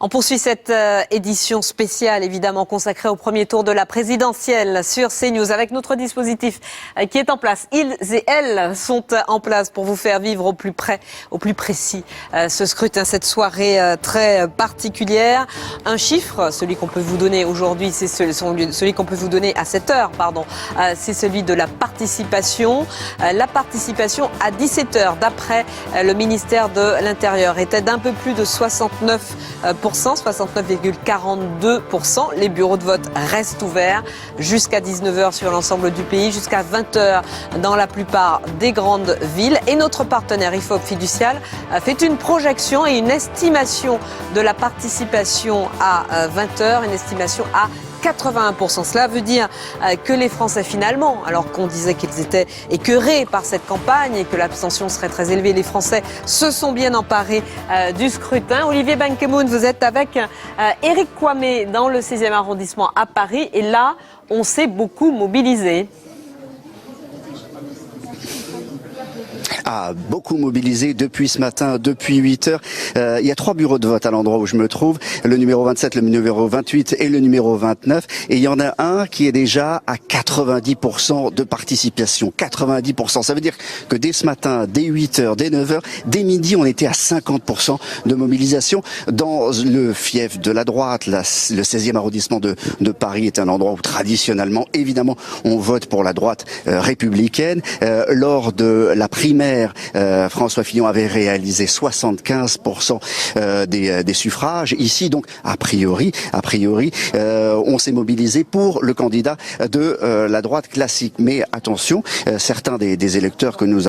On poursuit cette édition spéciale, évidemment, consacrée au premier tour de la présidentielle sur CNews avec notre dispositif qui est en place. Ils et elles sont en place pour vous faire vivre au plus près, au plus précis ce scrutin, cette soirée très particulière. Un chiffre, celui qu'on peut vous donner aujourd'hui, c'est celui qu'on peut vous donner à cette heure, c'est celui de la participation. La participation à 17h, d'après le ministère de l'Intérieur, était d'un peu plus de 69,42%. Les bureaux de vote restent ouverts jusqu'à 19h sur l'ensemble du pays, jusqu'à 20h dans la plupart des grandes villes. Et notre partenaire IFOP Fiducial fait une projection et une estimation de la participation à 20h, une estimation à 81%. Cela veut dire que les Français finalement, alors qu'on disait qu'ils étaient écœurés par cette campagne et que l'abstention serait très élevée, les Français se sont bien emparés du scrutin. Olivier Benkemoun, vous êtes avec Éric Kwame dans le 16e arrondissement à Paris et là, on s'est beaucoup mobilisé. Beaucoup mobilisé depuis ce matin, depuis 8 heures. Il y a 3 bureaux de vote à l'endroit où je me trouve, le numéro 27, le numéro 28 et le numéro 29. Et il y en a un qui est déjà à 90% de participation. 90%. Ça veut dire que dès ce matin, dès 8 heures, dès 9 heures, dès midi, on était à 50% de mobilisation. Dans le fief de la droite, le 16e arrondissement de Paris est un endroit où traditionnellement, évidemment, on vote pour la droite républicaine. Lors de la primaire, François Fillon avait réalisé 75% des suffrages. Ici, donc, a priori, on s'est mobilisé pour le candidat de la droite classique. Mais attention, certains des électeurs que nous